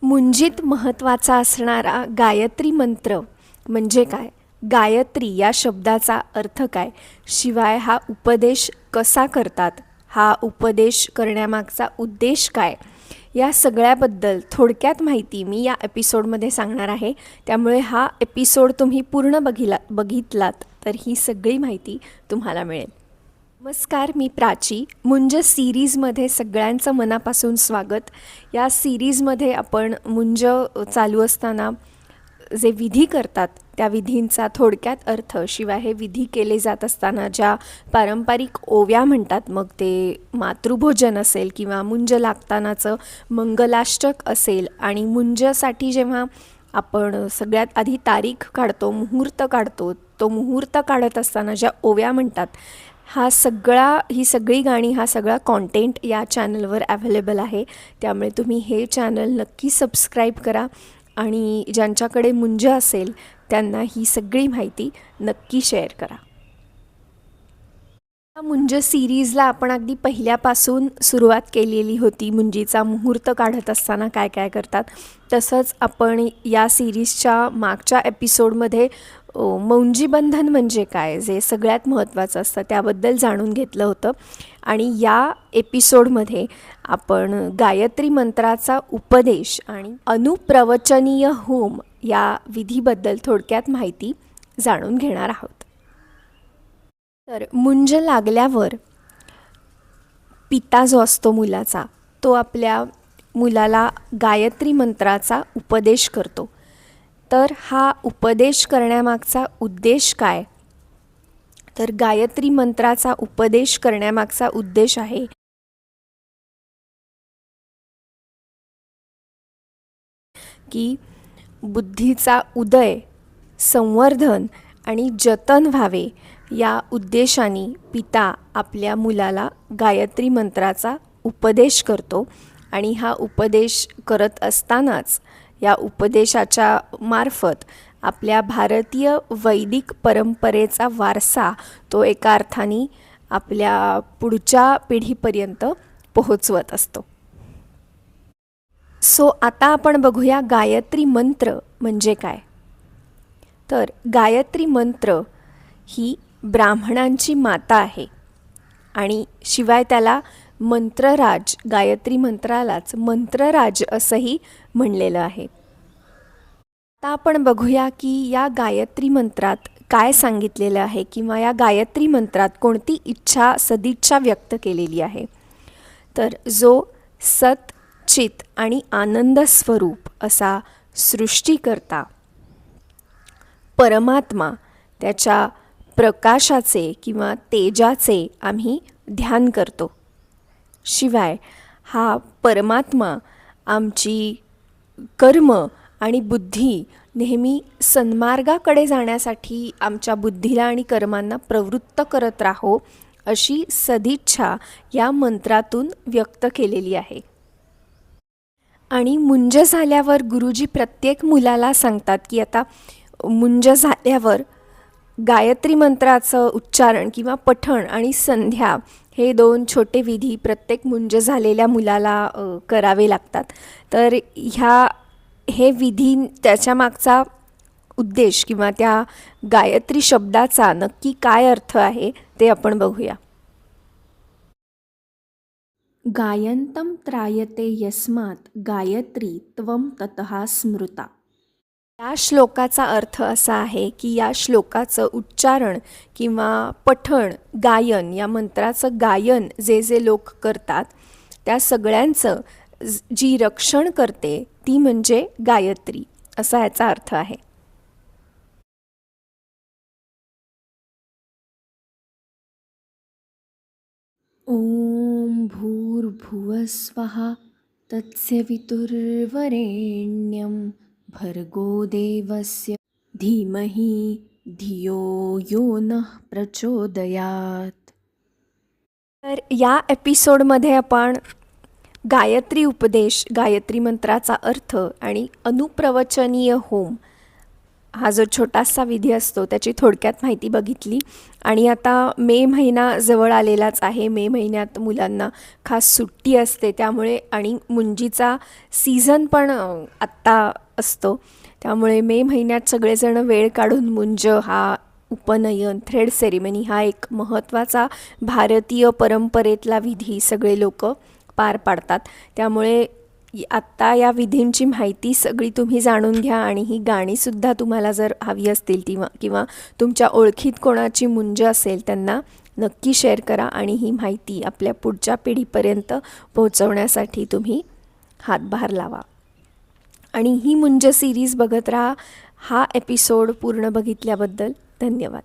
मुंजीत महत्त्वाचा असणारा गायत्री मंत्र म्हणजे काय? गायत्री या शब्दाचा अर्थ काय? शिवाय हा उपदेश कसा करतात? हा उपदेश करण्यामागचा उद्देश काय? या सगळ्याबद्दल थोडक्यात माहिती मी या एपिसोडमध्ये सांगणार आहे. त्यामुळे हा एपिसोड तुम्ही पूर्ण बघितलात तर ही सगळी माहिती तुम्हाला मिळेल. नमस्कार, मी प्राची. मुंज सिरीजमध्ये सगळ्यांचं मनापासून स्वागत. या सिरीजमध्ये आपण मुंज चालू असताना जे विधी करतात त्या विधींचा थोडक्यात अर्थ, शिवाय हे विधी केले जात असताना ज्या पारंपरिक ओव्या म्हणतात, मग ते मातृभोजन असेल किंवा मुंज लागतानाचं मंगलाष्टक असेल, आणि मुंजसाठी जेव्हा आपण सगळ्यात आधी तारीख काढतो, मुहूर्त काढतो, तो मुहूर्त काढत असताना ज्या ओव्या म्हणतात, ही सगळी गाणी, हा सगळा कॉन्टेंट या चॅनलवर अवेलेबल आहे. त्यामुळे तुम्ही हे चॅनल नक्की सबस्क्राईब करा आणि ज्यांच्याकडे मुंज असेल त्यांना ही सगळी माहिती नक्की शेअर करा. मुंज सिरीजला आपण अगदी पहिल्यापासून सुरुवात केलेली होती. मुंजीचा मुहूर्त काढत असताना काय काय करतात, तसंच आपण या सिरीजच्या मागच्या एपिसोडमध्ये मौंजीबंधन म्हणजे काय, जे सगळ्यात महत्त्वाचं असतं त्याबद्दल जाणून घेतलं होतं. आणि या एपिसोडमध्ये आपण गायत्री मंत्राचा उपदेश आणि अनुप्रवचनीय होम या विधीबद्दल थोडक्यात माहिती जाणून घेणार आहोत. तर मुंज लागल्यावर पिता जो असतो मुलाचा, तो आपल्या मुलाला गायत्री मंत्राचा उपदेश करतो. तर हा उपदेश करण्यामागचा उद्देश काय? तर गायत्री मंत्राचा उपदेश करण्यामागचा उद्देश आहे की बुद्धीचा उदय, संवर्धन आणि जतन व्हावे, या उद्देशाने पिता आपल्या मुलाला गायत्री मंत्राचा उपदेश करतो. आणि हा उपदेश करत असतानाच या उपदेशाच्या मार्फत आपल्या भारतीय वैदिक परंपरेचा वारसा तो एका अर्थाने आपल्या पुढच्या पिढीपर्यंत पोहोचवत असतो. आता आपण बघूया गायत्री मंत्र म्हणजे काय. तर गायत्री मंत्र ही ब्राह्मणांची माता आहे आणि शिवाय त्याला मंत्रराज, गायत्री मंत्रालाच मंत्रराज असंही म्हणलेलं आहे. आता आपण बघूया की या गायत्री मंत्रात काय सांगितलेलं आहे, किंवा या गायत्री मंत्रात कोणती इच्छा, सदिच्छा व्यक्त केलेली आहे. तर जो सत, चित आणि आनंद स्वरूप असा सृष्टीकर्ता परमात्मा, त्याच्या प्रकाशाचे किंवा तेजाचे आम्ही ध्यान करतो. शिवाय हा परमात्मा आमची कर्म आणि बुद्धी नेहमी सन्मार्गाकडे जाण्यासाठी आमच्या बुद्धीला आणि कर्मांना प्रवृत्त करत राहो, अशी सदिच्छा या मंत्रातून व्यक्त केलेली आहे. आणि मुंज झाल्यावर गुरुजी प्रत्येक मुलाला सांगतात की आता मुंज झाल्यावर गायत्री मंत्राचं उच्चारण किंवा पठण आणि संध्या हे 2 छोटे विधी प्रत्येक मुंज झालेल्या मुलाला करावे लागतात. तर हे विधी, त्याच्या मागचा उद्देश किंवा त्या गायत्री शब्दाचा नक्की काय अर्थ आहे ते आपण बघूया. गायन्तं त्रायते यस्मात् गायत्री त्वं ततः स्मृता. या श्लोकाचा अर्थ असा आहे की या श्लोकाचं उच्चारण किंवा पठण, गायन, या मंत्राचं गायन जे जे लोक करतात त्या सगळ्यांचं जी रक्षण करते ती म्हणजे गायत्री, असा याचा अर्थ आहे. ओम भूर्भुवस्वः तत्सवितुर्वरेण्यं भर्गो देवस्य धीमहि धियो यो नः प्रचोदयात्. तर या एपिसोडमध्ये आपण गायत्री उपदेश, गायत्री मंत्राचा अर्थ आणि अनुप्रवचनीय होम हा जो छोटासा विधी असतो त्याची थोडक्यात माहिती बघितली. आणि आता मे महिना जवळ आलेलाच आहे. मे महिन्यात मुलांना खास सुट्टी असते, त्यामुळे आणि मुंजीचा सीझन पण आत्ता असतो. त्यामुळे मे महिन्यात सगळेजण वेळ काढून मुंज हा उपनयन थ्रेड सेरिमनी हा एक महत्त्वाचा भारतीय परंपरेतला विधी सगळे लोक पार पाडतात. त्यामुळे आत्ता या विधींची माहिती सगळी तुम्ही जाणून घ्या. आणि ही गाणीसुद्धा तुम्हाला जर हवी असतील किंवा तुमच्या ओळखीत कोणाची मुंज असेल त्यांना नक्की शेअर करा. आणि ही माहिती आपल्या पुढच्या पिढीपर्यंत पोहोचवण्यासाठी तुम्ही हातभार लावा. आणि ही मुंज सिरीज बघत राहा. हा एपिसोड पूर्ण बघितल्याबद्दल धन्यवाद.